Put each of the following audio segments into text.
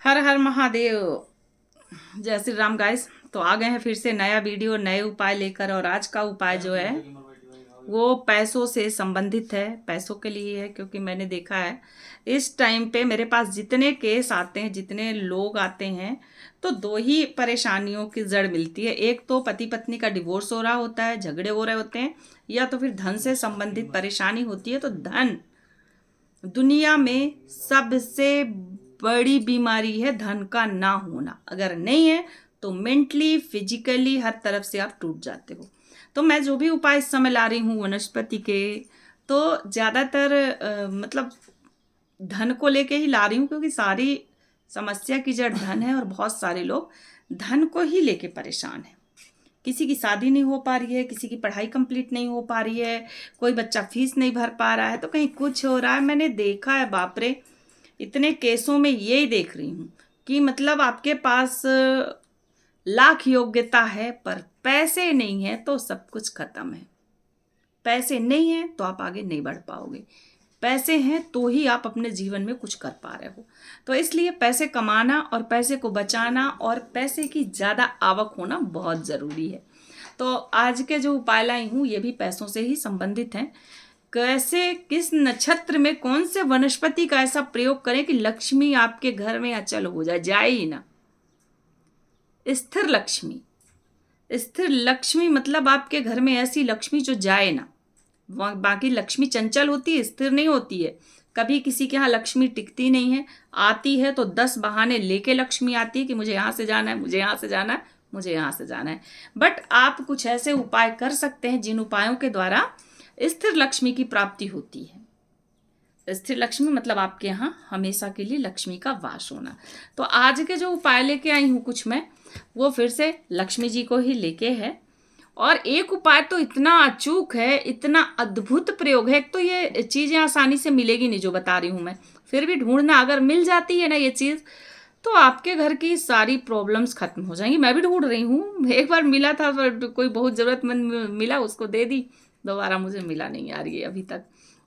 हर हर महादेव। जय श्री राम गाइस। तो आ गए हैं फिर से नया वीडियो नए उपाय लेकर। और आज का उपाय जो है वो पैसों से संबंधित है, पैसों के लिए है। क्योंकि मैंने देखा है इस टाइम पे मेरे पास जितने केस आते हैं, जितने लोग आते हैं, तो दो ही परेशानियों की जड़ मिलती है। एक तो पति पत्नी का डिवोर्स हो रहा होता है, झगड़े हो रहे होते हैं, या तो फिर धन से संबंधित परेशानी होती है। तो धन दुनिया में सबसे बड़ी बीमारी है, धन का ना होना। अगर नहीं है तो मेंटली फिजिकली हर तरफ से आप टूट जाते हो। तो मैं जो भी उपाय इस समय ला रही हूँ वनस्पति के, तो ज़्यादातर मतलब धन को लेके ही ला रही हूँ, क्योंकि सारी समस्या की जड़ धन है और बहुत सारे लोग धन को ही लेके परेशान हैं। किसी की शादी नहीं हो पा रही है, किसी की पढ़ाई कंप्लीट नहीं हो पा रही है, कोई बच्चा फीस नहीं भर पा रहा है, तो कहीं कुछ हो रहा है। मैंने देखा है, बाप रे, इतने केसों में यही देख रही हूँ कि मतलब आपके पास लाख योग्यता है पर पैसे नहीं है तो सब कुछ खत्म है। पैसे नहीं है तो आप आगे नहीं बढ़ पाओगे, पैसे हैं तो ही आप अपने जीवन में कुछ कर पा रहे हो। तो इसलिए पैसे कमाना और पैसे को बचाना और पैसे की ज़्यादा आवक होना बहुत ज़रूरी है। तो आज के जो उपाय लाई हूँ ये भी पैसों से ही संबंधित हैं। कैसे, किस नक्षत्र में कौन से वनस्पति का ऐसा प्रयोग करें कि लक्ष्मी आपके घर में अचल हो जाए, जाए ही ना। स्थिर लक्ष्मी, स्थिर लक्ष्मी मतलब आपके घर में ऐसी लक्ष्मी जो जाए ना। बाकी लक्ष्मी चंचल होती है, स्थिर नहीं होती है। कभी किसी के यहाँ लक्ष्मी टिकती नहीं है, आती है तो 10 बहाने लेके लक्ष्मी आती है कि मुझे यहाँ से जाना है, मुझे यहाँ से जाना है, मुझे यहाँ से जाना है। बट आप कुछ ऐसे उपाय कर सकते हैं जिन उपायों के द्वारा स्थिर लक्ष्मी की प्राप्ति होती है। स्थिर लक्ष्मी मतलब आपके यहाँ हमेशा के लिए लक्ष्मी का वास होना। तो आज के जो उपाय लेके आई हूँ कुछ मैं, वो फिर से लक्ष्मी जी को ही लेके है। और एक उपाय तो इतना अचूक है, इतना अद्भुत प्रयोग है। एक तो ये चीज़ें आसानी से मिलेगी नहीं जो बता रही हूँ मैं, फिर भी ढूंढना, अगर मिल जाती है ना ये चीज़, तो आपके घर की सारी प्रॉब्लम्स खत्म हो जाएंगी। मैं भी ढूंढ रही हूँ, एक बार मिला था पर कोई बहुत ज़रूरतमंद मिला, उसको दे दी, दोबारा मुझे मिला नहीं आ रही है अभी तक।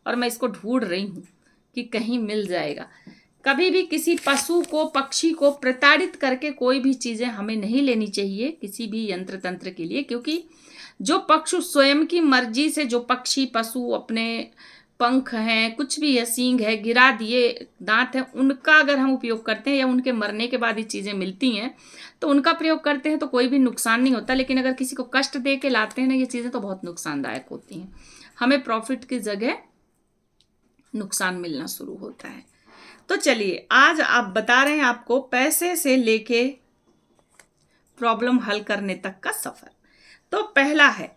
और मैं इसको ढूंढ रही हूँ कि कहीं मिल जाएगा। कभी भी किसी पशु को, पक्षी को प्रताड़ित करके कोई भी चीज़ें हमें नहीं लेनी चाहिए किसी भी यंत्र तंत्र के लिए। क्योंकि जो पक्षु स्वयं की मर्जी से, जो पक्षी पशु अपने पंख हैं, कुछ भी है, सींग है, गिरा दिए, दांत है, उनका अगर हम उपयोग करते हैं या उनके मरने के बाद ये चीज़ें मिलती हैं तो उनका प्रयोग करते हैं तो कोई भी नुकसान नहीं होता। लेकिन अगर किसी को कष्ट दे के लाते हैं ना ये चीज़ें, तो बहुत नुकसानदायक होती हैं। हमें प्रॉफिट की जगह नुकसान मिलना शुरू होता है। तो चलिए, आज आप बता रहे हैं आपको पैसे से लेके प्रॉब्लम हल करने तक का सफर। तो पहला है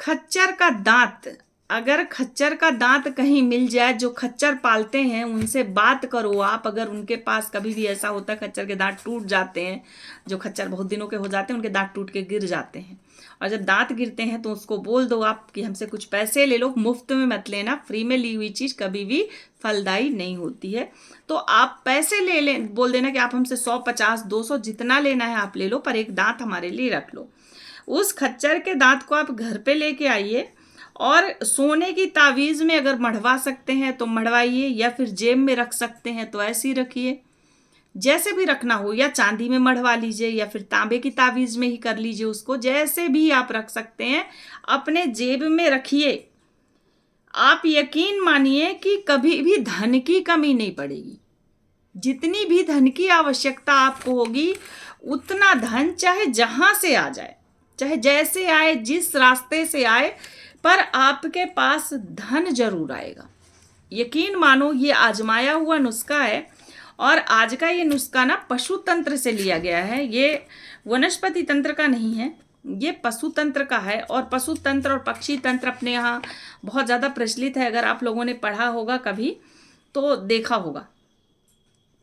खच्चर का दांत। अगर खच्चर का दांत कहीं मिल जाए, जो खच्चर पालते हैं उनसे बात करो आप। अगर उनके पास कभी भी ऐसा होता है खच्चर के दांत टूट जाते हैं, जो खच्चर बहुत दिनों के हो जाते हैं उनके दांत टूट के गिर जाते हैं, और जब दांत गिरते हैं तो उसको बोल दो आप कि हमसे कुछ पैसे ले लो, मुफ्त में मत लेना। फ्री में ली हुई चीज़ कभी भी फलदायी नहीं होती है। तो आप पैसे ले लें, बोल देना कि आप हमसे 100, 50, 200 जितना लेना है आप ले लो, पर एक दांत हमारे लिए रख लो। उस खच्चर के दांत को आप घर पे लेके आइए और सोने की तावीज़ में अगर मढ़वा सकते हैं तो मढ़वाइए, या फिर जेब में रख सकते हैं तो ऐसे ही रखिए, जैसे भी रखना हो। या चांदी में मढ़वा लीजिए या फिर तांबे की तावीज़ में ही कर लीजिए उसको, जैसे भी आप रख सकते हैं अपने जेब में रखिए। आप यकीन मानिए कि कभी भी धन की कमी नहीं पड़ेगी। जितनी भी धन की आवश्यकता आपको होगी उतना धन चाहे जहां से आ जाए, चाहे जैसे आए, जिस रास्ते से आए, पर आपके पास धन जरूर आएगा। यकीन मानो, ये आजमाया हुआ नुस्खा है। और आज का ये नुस्खा ना पशु तंत्र से लिया गया है, ये वनस्पति तंत्र का नहीं है, ये पशु तंत्र का है। और पशु तंत्र और पक्षी तंत्र अपने यहाँ बहुत ज़्यादा प्रचलित है। अगर आप लोगों ने पढ़ा होगा कभी तो देखा होगा,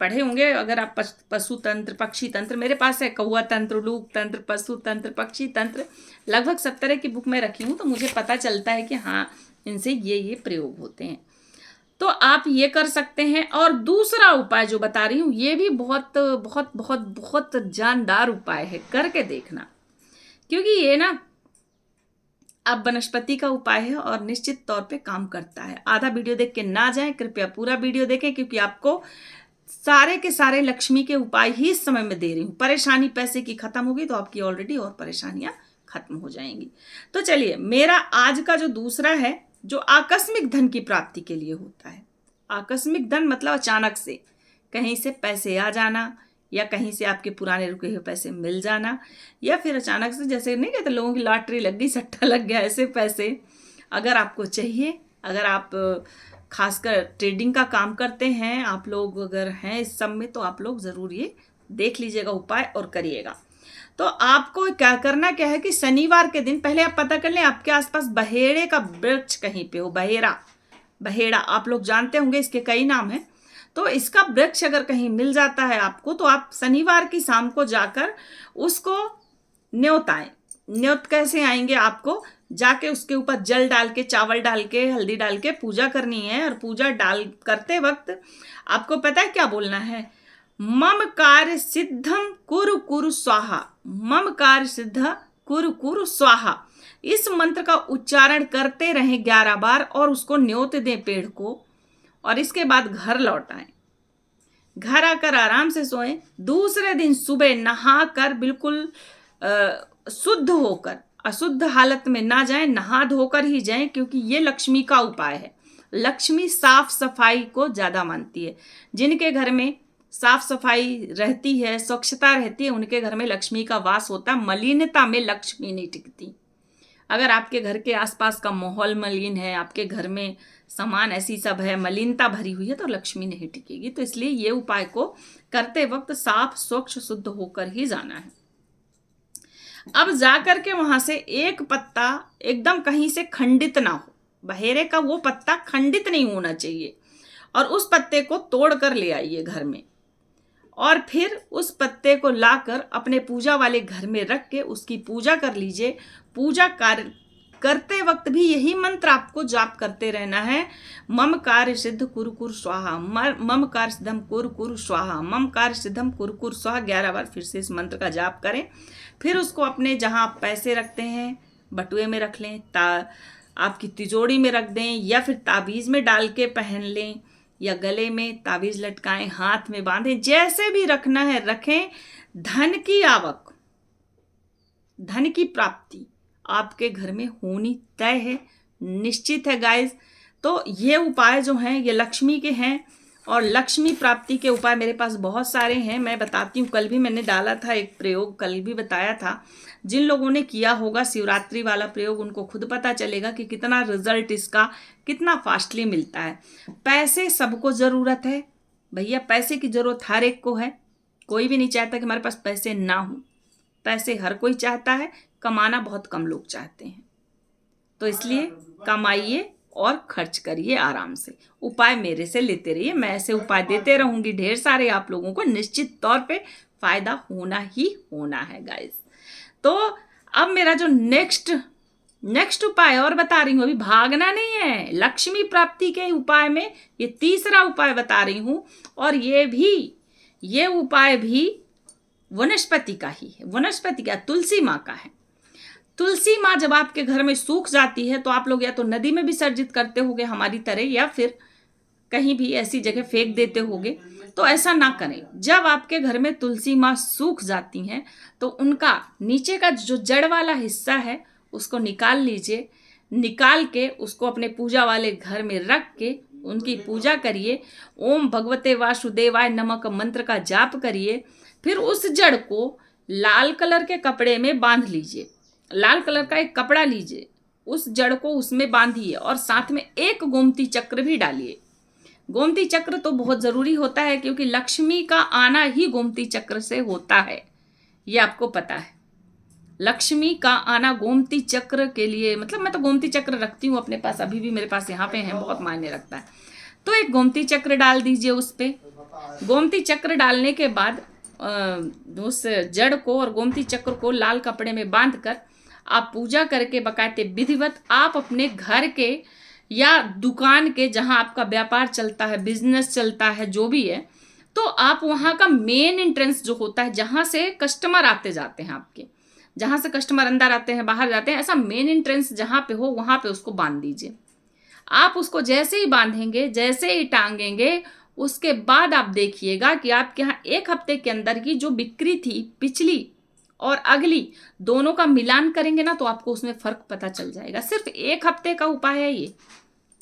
पढ़े होंगे। अगर आप पशु तंत्र, पक्षी तंत्र, मेरे पास है कौआ तंत्र, लूक तंत्र, पशु तंत्र, पक्षी तंत्र, लगभग सब तरह की बुक में रखी हूँ, तो मुझे पता चलता है कि हाँ इनसे ये प्रयोग होते हैं। तो आप ये कर सकते हैं। और दूसरा उपाय जो बता रही हूँ ये भी बहुत बहुत बहुत बहुत जानदार उपाय है, करके देखना। क्योंकि ये ना अब वनस्पति का उपाय है और निश्चित तौर पे काम करता है। आधा वीडियो देख के ना जाएं, कृपया पूरा वीडियो देखें, क्योंकि आपको सारे के सारे लक्ष्मी के उपाय ही इस समय में दे रही हूँ। परेशानी पैसे की खत्म होगी तो आपकी ऑलरेडी और परेशानियां खत्म हो जाएंगी। तो चलिए, मेरा आज का जो दूसरा है, जो आकस्मिक धन की प्राप्ति के लिए होता है। आकस्मिक धन मतलब अचानक से कहीं से पैसे आ जाना, या कहीं से आपके पुराने रुके हुए पैसे मिल जाना, या फिर अचानक से, जैसे नहीं कहते लोगों की लॉटरी लग गई, सट्टा लग गया, ऐसे पैसे अगर आपको चाहिए, अगर आप खासकर ट्रेडिंग का काम करते हैं, आप लोग अगर हैं इस सब में, तो आप लोग ज़रूर ये देख लीजिएगा उपाय और करिएगा। तो आपको क्या करना क्या है कि शनिवार के दिन पहले आप पता कर लें आपके आसपास बहेड़े का वृक्ष कहीं पे हो। बहेड़ा आप लोग जानते होंगे, इसके कई नाम हैं। तो इसका वृक्ष अगर कहीं मिल जाता है आपको, तो आप शनिवार की शाम को जाकर उसको न्योत आए। न्योत कैसे आएंगे? आपको जाके उसके ऊपर जल डाल के, चावल डाल के, हल्दी डाल के पूजा करनी है। और पूजा करते वक्त आपको पता है क्या बोलना है? मम कार्य सिद्धम कुरु कुरु स्वाहा। मम कार्य सिद्ध कुरु कुरु स्वाहा। इस मंत्र का उच्चारण करते रहें 11 बार और उसको न्योत दें पेड़ को, और इसके बाद घर लौट आए। घर आकर आराम से सोएं। दूसरे दिन सुबह नहाकर बिल्कुल शुद्ध होकर, अशुद्ध हालत में ना जाएं, नहा धोकर ही जाएं, क्योंकि ये लक्ष्मी का उपाय है। लक्ष्मी साफ सफाई को ज़्यादा मानती है। जिनके घर में साफ सफाई रहती है, स्वच्छता रहती है, उनके घर में लक्ष्मी का वास होता है। मलिनता में लक्ष्मी नहीं टिकती। अगर आपके घर के आसपास का माहौल मलिन है, आपके घर में सामान ऐसी सब है, मलिनता भरी हुई है, तो लक्ष्मी नहीं टिकेगी। तो इसलिए ये उपाय को करते वक्त साफ स्वच्छ शुद्ध होकर ही जाना है। अब जाकर के वहां से एक पत्ता एकदम कहीं से खंडित ना हो, बहेरे का वो पत्ता खंडित नहीं होना चाहिए, और उस पत्ते को तोड़ कर ले आइए घर में। और फिर उस पत्ते को लाकर अपने पूजा वाले घर में रख के उसकी पूजा कर लीजिए। पूजा कार्य करते वक्त भी यही मंत्र आपको जाप करते रहना है। मम कार्य सिद्ध कुरु कुरु स्वाहा, मम कार्य सिद्धम कुरु कुरु स्वाहा, मम कार्य सिद्धम कुरु कुरु स्वाहा। 11 बार फिर से इस मंत्र का जाप करें। फिर उसको अपने जहाँ आप पैसे रखते हैं बटुए में रख लें, आपकी तिजोरी में रख दें, या फिर ताबीज़ में डाल के पहन लें, या गले में ताबीज़ लटकाएं, हाथ में बांधें, जैसे भी रखना है रखें। धन की आवक, धन की प्राप्ति आपके घर में होनी तय है, निश्चित है गाइस। तो ये उपाय जो हैं ये लक्ष्मी के हैं, और लक्ष्मी प्राप्ति के उपाय मेरे पास बहुत सारे हैं, मैं बताती हूँ। कल भी मैंने डाला था एक प्रयोग, कल भी बताया था। जिन लोगों ने किया होगा शिवरात्रि वाला प्रयोग, उनको खुद पता चलेगा कि कितना रिजल्ट इसका कितना फास्टली मिलता है। पैसे सबको ज़रूरत है भैया, पैसे की ज़रूरत हर एक को है। कोई भी नहीं चाहता कि हमारे पास पैसे ना हो। पैसे हर कोई चाहता है, कमाना बहुत कम लोग चाहते हैं। तो इसलिए कमाइए और खर्च करिए आराम से। उपाय मेरे से लेते रहिए, मैं ऐसे उपाय देते रहूंगी ढेर सारे, आप लोगों को निश्चित तौर पे फायदा होना ही होना है गाइस। तो अब मेरा जो नेक्स्ट उपाय और बता रही हूँ, अभी भागना नहीं है। लक्ष्मी प्राप्ति के उपाय में ये तीसरा उपाय बता रही हूँ, और ये उपाय भी वनस्पति का ही है। वनस्पति का, तुलसी माँ का है। तुलसी माँ जब आपके घर में सूख जाती है तो आप लोग या तो नदी में विसर्जित करते होगे हमारी तरह, या फिर कहीं भी ऐसी जगह फेंक देते होगे। तो ऐसा ना करें। जब आपके घर में तुलसी माँ सूख जाती हैं तो उनका नीचे का जो जड़ वाला हिस्सा है उसको निकाल लीजिए। निकाल के उसको अपने पूजा वाले घर में रख के उनकी पूजा करिए। ओम भगवते वासुदेवाय नमः का मंत्र का जाप करिए। फिर उस जड़ को लाल कलर के कपड़े में बांध लीजिए। लाल कलर का एक कपड़ा लीजिए, उस जड़ को उसमें बांधिए, और साथ में एक गोमती चक्र भी डालिए। गोमती चक्र तो बहुत ज़रूरी होता है, क्योंकि लक्ष्मी का आना ही गोमती चक्र से होता है, ये आपको पता है। लक्ष्मी का आना गोमती चक्र के लिए, मतलब मैं तो गोमती चक्र रखती हूँ अपने पास, अभी भी मेरे पास यहाँ पे है, बहुत मायने रखता है। तो एक गोमती चक्र डाल दीजिए उस पर। गोमती चक्र डालने के बाद उस जड़ को और गोमती चक्र को लाल कपड़े में बांधकर आप पूजा करके बकायदे विधिवत आप अपने घर के या दुकान के, जहां आपका व्यापार चलता है, बिजनेस चलता है, जो भी है, तो आप वहां का मेन एंट्रेंस जो होता है, जहां से कस्टमर आते जाते हैं आपके, जहां से कस्टमर अंदर आते हैं बाहर जाते हैं, ऐसा मेन एंट्रेंस जहां पे हो वहां पे उसको बांध दीजिए। आप उसको जैसे ही बांधेंगे, जैसे ही टांगेंगे, उसके बाद आप देखिएगा कि आपके यहाँ 1 हफ्ते के अंदर की जो बिक्री थी पिछली और अगली दोनों का मिलान करेंगे ना, तो आपको उसमें फर्क पता चल जाएगा। सिर्फ 1 हफ्ते का उपाय है ये,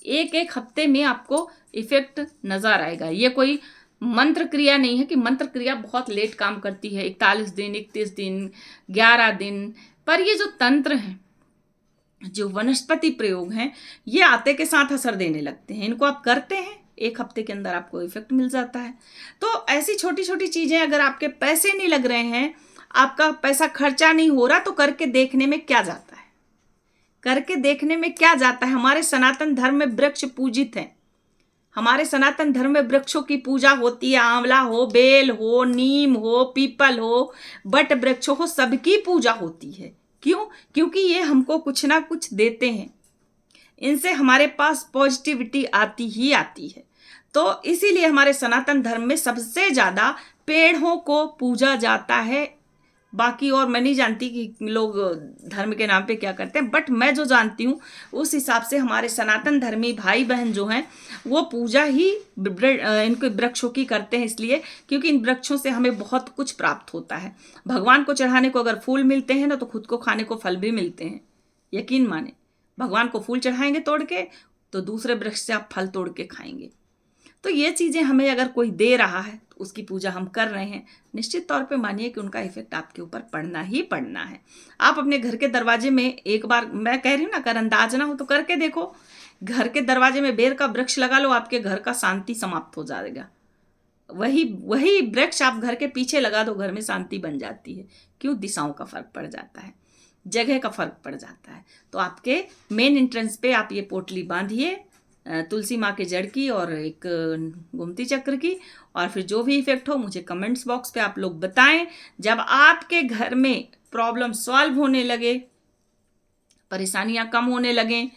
एक हफ्ते में आपको इफेक्ट नजर आएगा। ये कोई मंत्र क्रिया नहीं है कि मंत्र क्रिया बहुत लेट काम करती है, 41 दिन, 31 दिन, 11 दिन। पर ये जो तंत्र हैं, जो वनस्पति प्रयोग हैं, ये आते के साथ असर देने लगते हैं। इनको आप करते हैं, 1 हफ्ते के अंदर आपको इफेक्ट मिल जाता है। तो ऐसी छोटी छोटी चीजें, अगर आपके पैसे नहीं लग रहे हैं, आपका पैसा खर्चा नहीं हो रहा, तो करके देखने में क्या जाता है, करके देखने में क्या जाता है। हमारे सनातन धर्म में वृक्ष पूजित हैं। हमारे सनातन धर्म में वृक्षों की पूजा होती है। आंवला हो, बेल हो, नीम हो, पीपल हो, बट वृक्ष हो, सबकी पूजा होती है। क्यों? क्योंकि ये हमको कुछ ना कुछ देते हैं, इनसे हमारे पास पॉजिटिविटी आती ही आती है। तो इसीलिए हमारे सनातन धर्म में सबसे ज्यादा पेड़ों को पूजा जाता है। बाकी और मैं नहीं जानती कि लोग धर्म के नाम पे क्या करते हैं, बट मैं जो जानती हूँ उस हिसाब से हमारे सनातन धर्मी भाई बहन जो हैं वो पूजा ही इनके वृक्षों की करते हैं, इसलिए क्योंकि इन वृक्षों से हमें बहुत कुछ प्राप्त होता है। भगवान को चढ़ाने को अगर फूल मिलते हैं ना, तो खुद को खाने को फल भी मिलते हैं। यकीन माने, भगवान को फूल चढ़ाएंगे तोड़ के, तो दूसरे वृक्ष से आप फल तोड़ के खाएंगे। तो ये चीज़ें हमें अगर कोई दे रहा है तो उसकी पूजा हम कर रहे हैं, निश्चित तौर पे मानिए कि उनका इफेक्ट आपके ऊपर पड़ना ही पड़ना है। आप अपने घर के दरवाजे में एक बार, मैं कह रही हूँ ना, अगर अंदाज ना हो तो करके देखो। घर के दरवाजे में बेर का वृक्ष लगा लो, आपके घर का शांति समाप्त हो जाएगा। वही वृक्ष आप घर के पीछे लगा दो, घर में शांति बन जाती है। क्यों? दिशाओं का फर्क पड़ जाता है, जगह का फर्क पड़ जाता है। तो आपके मेन एंट्रेंस पे आप ये पोटली बांधिए, तुलसी माँ के जड़ की और एक गोमती चक्र की, और फिर जो भी इफेक्ट हो मुझे कमेंट्स बॉक्स पे आप लोग बताएं। जब आपके घर में प्रॉब्लम सॉल्व होने लगे, परेशानियां कम होने लगें,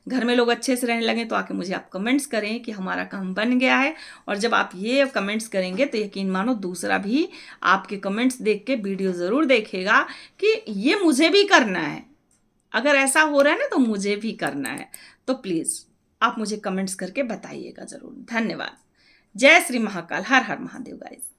घर में लोग अच्छे से रहने लगे, तो आके मुझे आप कमेंट्स करें कि हमारा काम बन गया है। और जब आप ये कमेंट्स करेंगे तो यकीन मानो दूसरा भी आपके कमेंट्स देख के वीडियो ज़रूर देखेगा कि ये मुझे भी करना है। अगर ऐसा हो रहा है ना तो मुझे भी करना है। तो प्लीज़ आप मुझे कमेंट्स करके बताइएगा ज़रूर। धन्यवाद। जय श्री महाकाल। हर हर महादेव गाइस।